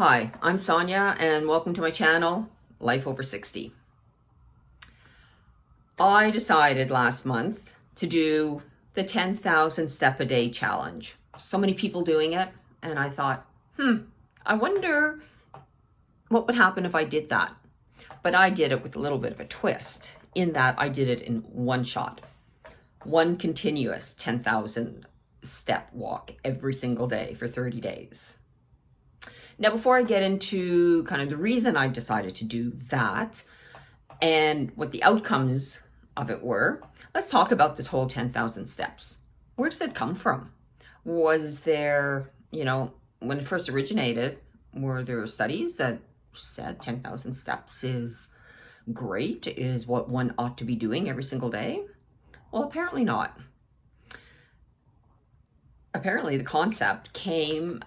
Hi, I'm Sonia and welcome to my channel, Life Over 60. I decided last month to do the 10,000 step a day challenge. So many people doing it, and I thought, I wonder what would happen if I did that. But I did it with a little bit of a twist in that I did it in one shot. One continuous 10,000 step walk every single day for 30 days. Now, before I get into kind of the reason I decided to do that and what the outcomes of it were, let's talk about this whole 10,000 steps. Where does it come from? Was there, when it first originated, were there studies that said 10,000 steps is great, is what one ought to be doing every single day? Well, apparently not. Apparently the concept came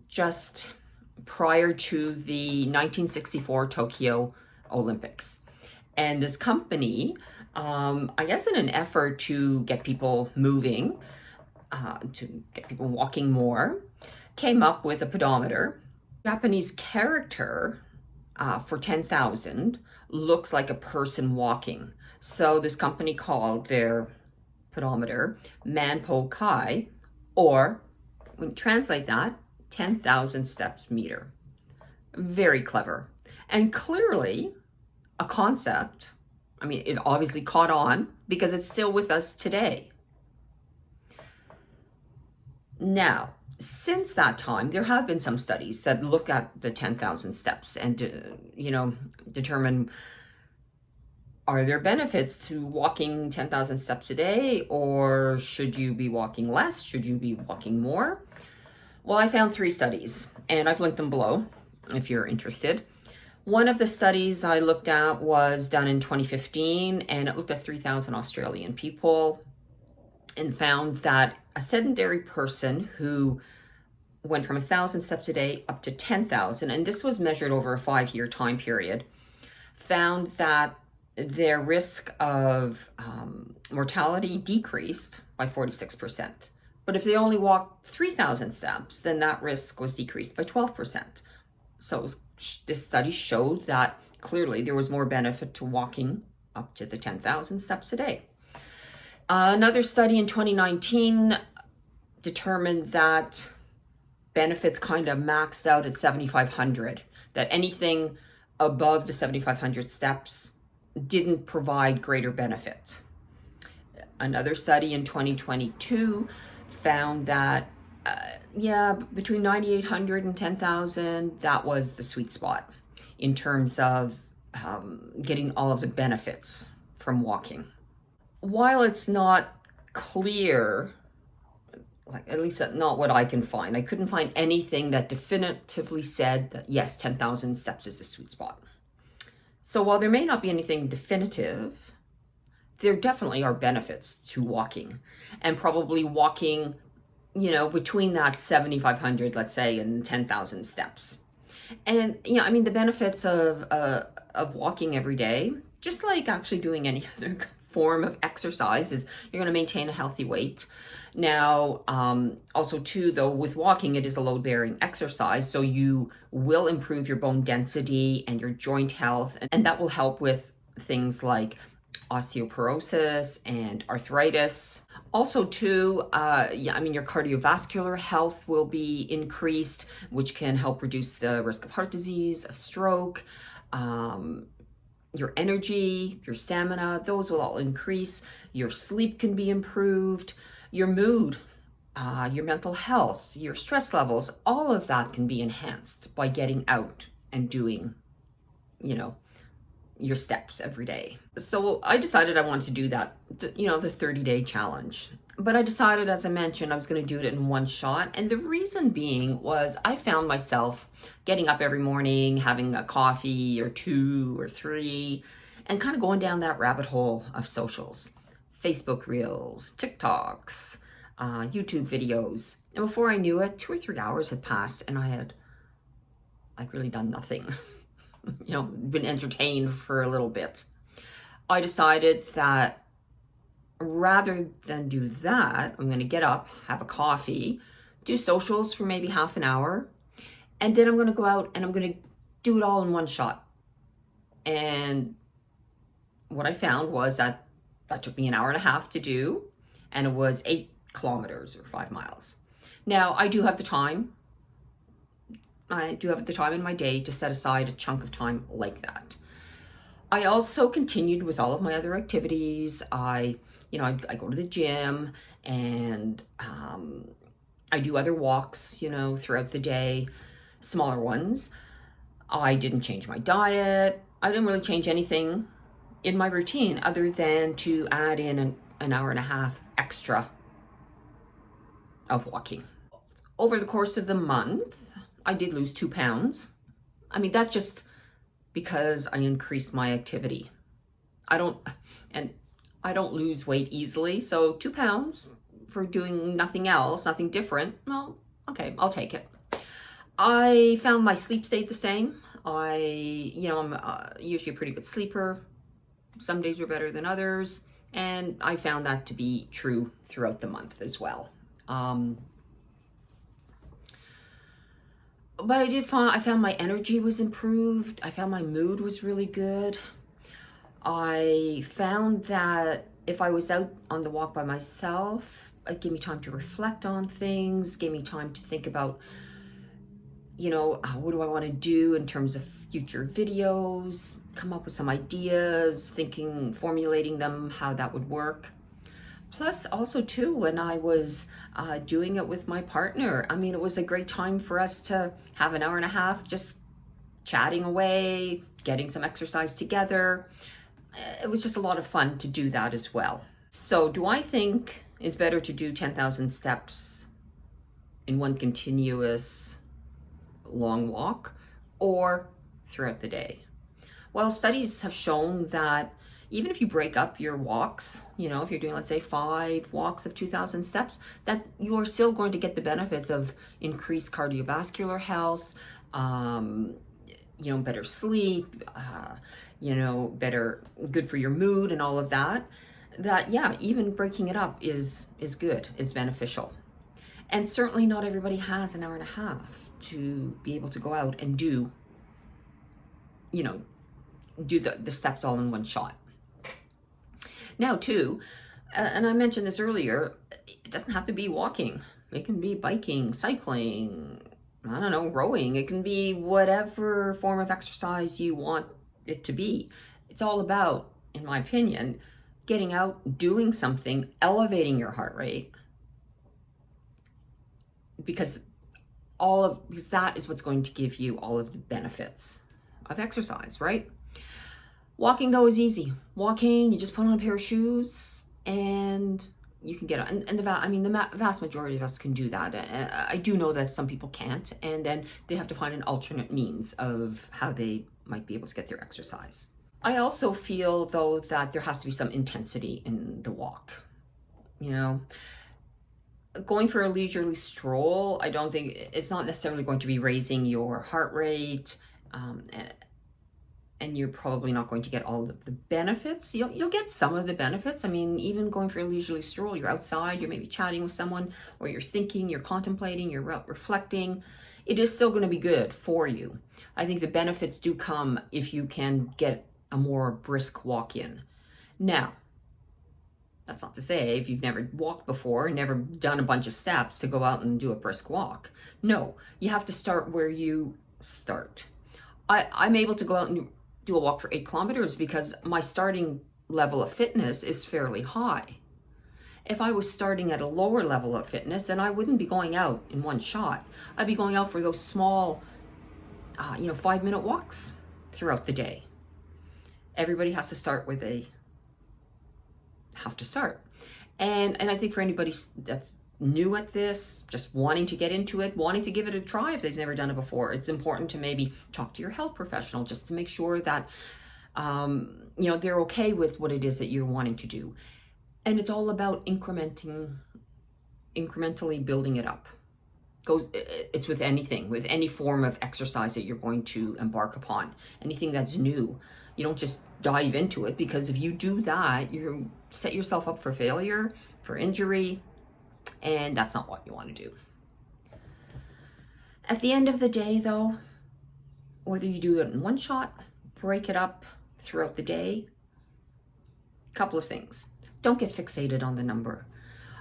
just prior to the 1964 Tokyo Olympics. And this company, I guess in an effort to get people moving, to get people walking more, came up with a pedometer. Japanese character for 10,000 looks like a person walking. So this company called their pedometer Manpo Kai, or when you translate that, 10,000 steps meter. Very clever. And clearly a concept. I mean, it obviously caught on because it's still with us today. Now, since that time, there have been some studies that look at the 10,000 steps and, determine, are there benefits to walking 10,000 steps a day, or should you be walking less? Should you be walking more? Well, I found 3 studies, and I've linked them below if you're interested. One of the studies I looked at was done in 2015, and it looked at 3,000 Australian people and found that a sedentary person who went from 1,000 steps a day up to 10,000, and this was measured over a 5-year time period, found that their risk of mortality decreased by 46%. But if they only walked 3,000 steps, then that risk was decreased by 12%. So this study showed that clearly there was more benefit to walking up to the 10,000 steps a day. Another study in 2019 determined that benefits kind of maxed out at 7,500, that anything above the 7,500 steps didn't provide greater benefit. Another study in 2022 found that, between 9,800 and 10,000, that was the sweet spot in terms of getting all of the benefits from walking. While it's not clear, at least not what I can find, I couldn't find anything that definitively said that, yes, 10,000 steps is the sweet spot. So while there may not be anything definitive, there definitely are benefits to walking, and probably walking, between that 7,500, let's say, and 10,000 steps. And, the benefits of walking every day, just like actually doing any other form of exercise, is you're going to maintain a healthy weight. Now, also too, though, with walking, it is a load-bearing exercise, so you will improve your bone density and your joint health, and that will help with things like osteoporosis and arthritis. Also too, your cardiovascular health will be increased, which can help reduce the risk of heart disease, of stroke, your energy, your stamina, those will all increase. Your sleep can be improved, your mood, your mental health, your stress levels, all of that can be enhanced by getting out and doing, your steps every day. So I decided I wanted to do that, the 30-day challenge. But I decided, as I mentioned, I was going to do it in one shot. And the reason being was I found myself getting up every morning, having a coffee or 2 or 3, and kind of going down that rabbit hole of socials, Facebook Reels, TikToks, YouTube videos. And before I knew it, 2 or 3 hours had passed and I had really done nothing. Been entertained for a little bit. I decided that rather than do that, I'm going to get up, have a coffee, do socials for maybe half an hour, And then I'm going to go out and I'm going to do it all in one shot. And what I found was that took me an hour and a half to do, and it was 8 kilometers or 5 miles. Now, I do have the time. I do have the time in my day to set aside a chunk of time like that. I also continued with all of my other activities. I go to the gym, and I do other walks, throughout the day, smaller ones. I didn't change my diet. I didn't really change anything in my routine other than to add in an hour and a half extra of walking. Over the course of the month, I did lose 2 pounds. I mean, that's just because I increased my activity. I don't lose weight easily, so 2 pounds for doing nothing else, nothing different, well, okay, I'll take it. I found my sleep stayed the same. I'm usually a pretty good sleeper. Some days were better than others, and I found that to be true throughout the month as well. But I found my energy was improved. I found my mood was really good. I found that if I was out on the walk by myself, it gave me time to reflect on things, gave me time to think about, what do I want to do in terms of future videos, come up with some ideas, formulating them, how that would work. Plus, also too, when I was doing it with my partner, I mean, it was a great time for us to have an hour and a half just chatting away, getting some exercise together. It was just a lot of fun to do that as well. So do I think it's better to do 10,000 steps in one continuous long walk or throughout the day? Well, studies have shown that even if you break up your walks, if you're doing, let's say, 5 walks of 2,000 steps, that you are still going to get the benefits of increased cardiovascular health, better sleep, good for your mood and all of that. That, yeah, even breaking it up is good, is beneficial. And certainly not everybody has an hour and a half to be able to go out and do the steps all in one shot. Now, too, and I mentioned this earlier, it doesn't have to be walking. It can be biking, cycling, rowing. It can be whatever form of exercise you want it to be. It's all about, in my opinion, getting out, doing something, elevating your heart rate, because that is what's going to give you all of the benefits of exercise, right? Walking, though, is easy. Walking, you just put on a pair of shoes and you can get out. And the vast majority of us can do that. I do know that some people can't, and then they have to find an alternate means of how they might be able to get their exercise. I also feel, though, that there has to be some intensity in the walk. Going for a leisurely stroll, I don't think it's not necessarily going to be raising your heart rate, and you're probably not going to get all of the benefits. You'll get some of the benefits. I mean, even going for a leisurely stroll, you're outside, you're maybe chatting with someone, or you're thinking, you're contemplating, you're reflecting. It is still going to be good for you. I think the benefits do come if you can get a more brisk walk in. Now, that's not to say if you've never walked before, never done a bunch of steps, to go out and do a brisk walk. No, you have to start where you start. I'm able to go out and do a walk for 8 kilometers because my starting level of fitness is fairly high. If I was starting at a lower level of fitness, then I wouldn't be going out in one shot. I'd be going out for those small, 5-minute walks throughout the day. Everybody has to start where they have to start. And I think for anybody that's new at this, just wanting to get into it, wanting to give it a try if they've never done it before, it's important to maybe talk to your health professional just to make sure that they're okay with what it is that you're wanting to do. And it's all about incrementally building it up. It's with anything, with any form of exercise that you're going to embark upon, anything that's new. You don't just dive into it, because if you do that, you set yourself up for failure, for injury, and that's not what you want to do. At the end of the day though, whether you do it in one shot, break it up throughout the day, couple of things. Don't get fixated on the number.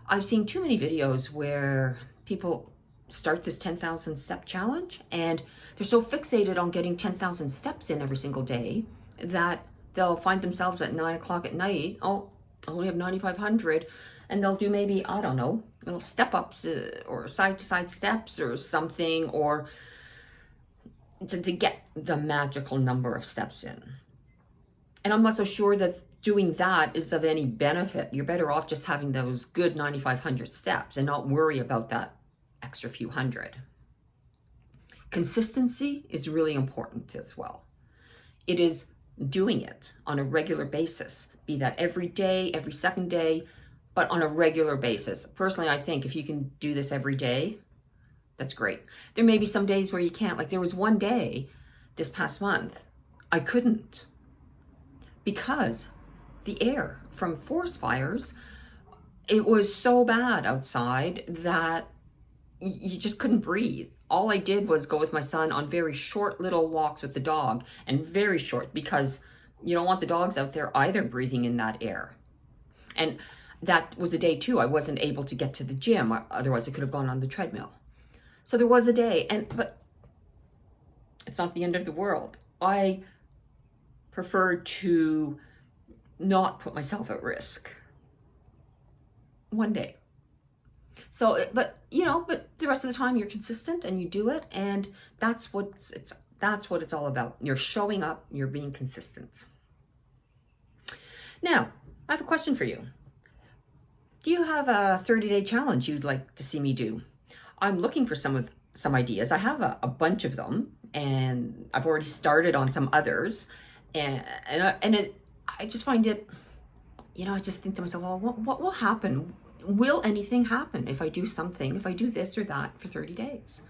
I've seen too many videos where people start this 10,000 step challenge and they're so fixated on getting 10,000 steps in every single day that they'll find themselves at 9 o'clock at night, oh, I only have 9,500, and they'll do maybe, I don't know, little step ups or side to side steps or something, or to get the magical number of steps in. And I'm not so sure that doing that is of any benefit. You're better off just having those good 9,500 steps and not worry about that extra few hundred. Consistency is really important as well. It is doing it on a regular basis, be that every day, every second day, but on a regular basis. Personally, I think if you can do this every day, that's great. There may be some days where you can't. Like there was one day this past month, I couldn't, because the air from forest fires, it was so bad outside that you just couldn't breathe. All I did was go with my son on very short little walks with the dog, and very short because you don't want the dogs out there either breathing in that air. And that was a day too. I wasn't able to get to the gym. Otherwise I could have gone on the treadmill. So there was a day, but it's not the end of the world. I prefer to not put myself at risk. One day. So, but the rest of the time you're consistent and you do it, and that's what it's all about. You're showing up, you're being consistent. Now, I have a question for you. Do you have a 30-day challenge you'd like to see me do? I'm looking for some ideas. I have a bunch of them, and I've already started on some others, and I just find it, I just think to myself, well, what will happen? Will anything happen if I do something, if I do this or that for 30 days?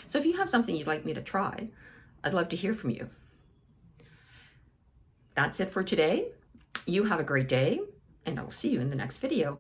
So if you have something you'd like me to try, I'd love to hear from you. That's it for today. You have a great day, and I will see you in the next video.